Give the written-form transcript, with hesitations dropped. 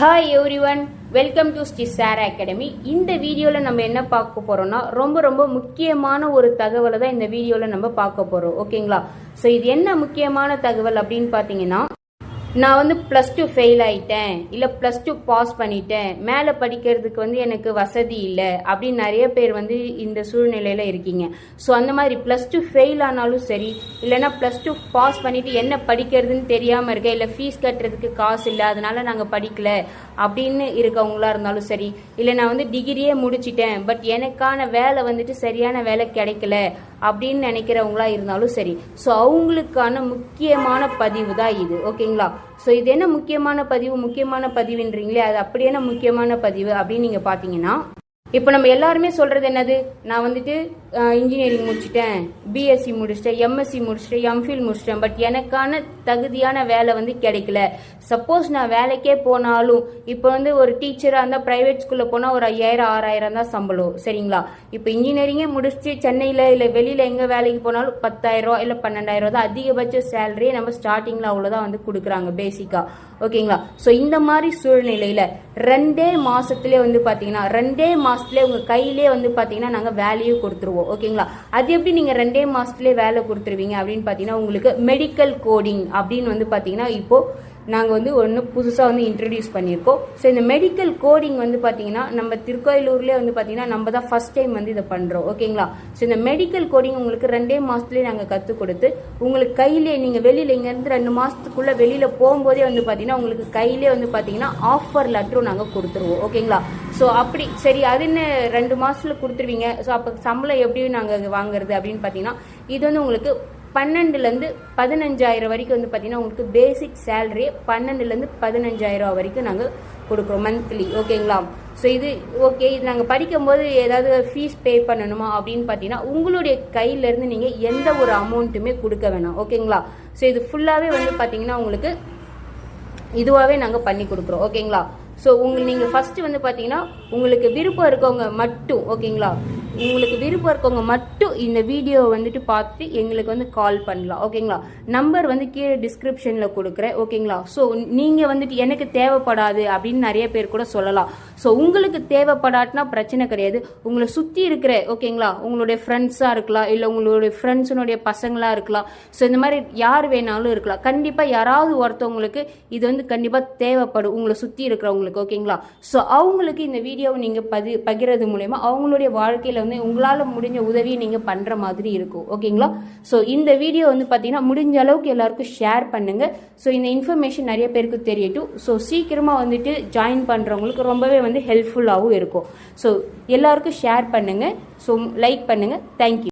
Hi everyone, welcome to Sri Sara academy. இந்த வீடியோவில் நம்ம என்ன பார்க்க போறோம்னா ரொம்ப முக்கியமான ஒரு தகவலை தான் இந்த வீடியோவில் நம்ம பார்க்க போறோம். ஓகேங்களா? ஸோ இது என்ன முக்கியமான தகவல் அப்படின்னு பார்த்தீங்கன்னா, நான் வந்து +2 ஃபெயில் ஆயிட்டேன், இல்லை +2 பாஸ் பண்ணிட்டேன், மேலே படிக்கிறதுக்கு எனக்கு வசதி இல்லை அப்படின்னு நிறைய பேர் இந்த சூழ்நிலையில் இருக்கீங்க. ஸோ அந்த மாதிரி +2 ஃபெயில் ஆனாலும் சரி, இல்லைன்னா +2 பாஸ் பண்ணிட்டு என்ன படிக்கிறதுன்னு தெரியாமல் இருக்க, இல்லை ஃபீஸ் கட்டுறதுக்கு காசு இல்லை அதனால நாங்கள் படிக்கல அப்படின்னு இருக்கவங்களா இருந்தாலும் சரி, இல்லை நான் டிகிரியே முடிச்சிட்டேன் பட் எனக்கான வேலை சரியான வேலை கிடைக்கல அப்படின்னு நினைக்கிறவங்களா இருந்தாலும் சரி, ஸோ அவங்களுக்கான முக்கியமான பதிவு தான் இது. ஓகேங்களா? ஸோ இது என்ன முக்கியமான பதிவுன்றீங்களே, அது அப்படியான முக்கியமான பதிவு அப்படின்னு நீங்கள் பார்த்தீங்கன்னா, இப்போ நம்ம எல்லாருமே சொல்றது என்னது, நான் இன்ஜினியரிங் முடிச்சிட்டேன், பிஎஸ்சி முடிச்சிட்டேன், எம்எஸ்சி முடிச்சிட்டேன், எம்ஃபில் முடிச்சிட்டேன், பட் எனக்கான தகுதியான வேலை கிடைக்கல. சப்போஸ் நான் வேலைக்கே போனாலும், இப்போ ஒரு டீச்சராக இருந்தால் ப்ரைவேட் ஸ்கூலில் போனால் ஒரு 5000 6000 தான் சம்பளம். சரிங்களா? இப்போ இன்ஜினியரிங்கே முடிச்சுட்டு சென்னையில் இல்லை வெளியில் எங்கே வேலைக்கு போனாலும் 10,000 இல்லை 12,000 தான் அதிகபட்ச சேலரியே நம்ம ஸ்டார்டிங்கில் அவ்வளோதான் கொடுக்குறாங்க பேசிக்காக. ஓகேங்களா? ஸோ இந்த மாதிரி சூழ்நிலையில் 2 மாசத்துலேயே பார்த்தீங்கன்னா 2 மாசத்துலேயே உங்கள் கையிலே பார்த்தீங்கன்னா நாங்கள் வேலையை கொடுத்துருவோம். ஓகேங்களா? அது எப்படி நீங்கள் 2 மாசத்துலேயே வேலை கொடுத்துருவீங்க அப்படின்னு பார்த்தீங்கன்னா, உங்களுக்கு மெடிக்கல் கோடிங் அப்படின்னு பார்த்தீங்கன்னா இப்போது நாங்கள் ஒன்று புதுசாக இன்ட்ரடியூஸ் பண்ணியிருக்கோம். ஸோ இந்த மெடிக்கல் கோடிங் பார்த்தீங்கன்னா நம்ம திருக்கோயிலூர்லேயே பார்த்தீங்கன்னா நம்ம தான் ஃபர்ஸ்ட் டைம் இதை பண்ணுறோம். ஓகேங்களா? ஸோ இந்த மெடிக்கல் கோடிங் உங்களுக்கு 2 மாதத்துலேயே நாங்கள் கற்றுக் கொடுத்து உங்களுக்கு கையிலே நீங்கள் வெளியில் இங்கேருந்து 2 மாதத்துக்குள்ளே வெளியில் போகும்போதே பார்த்தீங்கன்னா உங்களுக்கு கையிலே பார்த்தீங்கன்னா ஆஃபர் லெட்டரும் நாங்கள் கொடுத்துருவோம். ஓகேங்களா? ஸோ அப்படி சரி, அது என்ன 2 மாதத்தில் கொடுத்துருவீங்க, ஸோ அப்போ சம்பளம் எப்படி நாங்கள் வாங்குறது அப்படின்னு பார்த்தீங்கன்னா, இது உங்களுக்கு 12,000 15,000 வரைக்கும் பார்த்தீங்கன்னா உங்களுக்கு பேசிக் சேலரி 12,000 15,000 வரைக்கும் நாங்கள் கொடுக்குறோம் மந்த்லி. ஓகேங்களா? ஸோ இது ஓகே. இது நாங்கள் படிக்கும்போது ஏதாவது ஃபீஸ் பே பண்ணணுமா அப்படின்னு பார்த்தீங்கன்னா, உங்களுடைய கையிலேருந்து நீங்கள் எந்த ஒரு அமௌண்ட்டுமே கொடுக்க வேணாம். ஓகேங்களா? ஸோ இது ஃபுல்லாகவே பார்த்தீங்கன்னா உங்களுக்கு இதுவாகவே நாங்கள் பண்ணி கொடுக்குறோம். ஓகேங்களா? ஸோ நீங்கள் ஃபஸ்ட்டு பார்த்தீங்கன்னா உங்களுக்கு விருப்பம் இருக்கவங்க மட்டும், ஓகேங்களா, உங்களுக்கு விருப்பம் இருக்கவங்க மட்டும் இந்த வீடியோ பார்த்துட்டு எங்களுக்கு கால் பண்ணலாம். ஓகேங்களா? நம்பர் கீழே டிஸ்கிரிப்ஷனில் கொடுக்குறேன். ஓகேங்களா? ஸோ நீங்கள் எனக்கு தேவைப்படாது அப்படின்னு நிறைய பேர் கூட சொல்லலாம். ஸோ உங்களுக்கு தேவைப்படாட்டினா பிரச்சனை கிடையாது. உங்களை சுற்றி இருக்கிற, ஓகேங்களா, உங்களுடைய ஃப்ரெண்ட்ஸாக இருக்கலாம், இல்லை உங்களுடைய ஃப்ரெண்ட்ஸுனுடைய பசங்களாக இருக்கலாம். ஸோ இந்த மாதிரி யார் வேணாலும் இருக்கலாம். கண்டிப்பாக யாராவது ஒருத்தவங்களுக்கு இது கண்டிப்பாக தேவைப்படும், உங்களை சுற்றி இருக்கிறவங்களுக்கு. ஓகேங்களா? ஸோ அவங்களுக்கு இந்த வீடியோவை நீங்கள் பகிர்றது மூலயமா அவங்களுடைய வாழ்க்கையில் உங்களால் முடிஞ்ச உதவியை நீங்கள் பண்ணுற மாதிரி இருக்கும். ஓகேங்களா? ஸோ இந்த வீடியோ பார்த்தீங்கன்னா முடிஞ்ச அளவுக்கு எல்லாருக்கும் ஷேர் பண்ணுங்க. ஸோ இந்த இன்ஃபர்மேஷன் நிறைய பேருக்கு தெரியட்டும். ஸோ சீக்கிரமாக ஜாயின் பண்ணுறவங்களுக்கு ரொம்பவே ஹெல்ப்ஃபுல்லாகவும் இருக்கும். ஸோ எல்லாருக்கும் ஷேர் பண்ணுங்க. ஸோ லைக் பண்ணுங்க. தேங்க்யூ.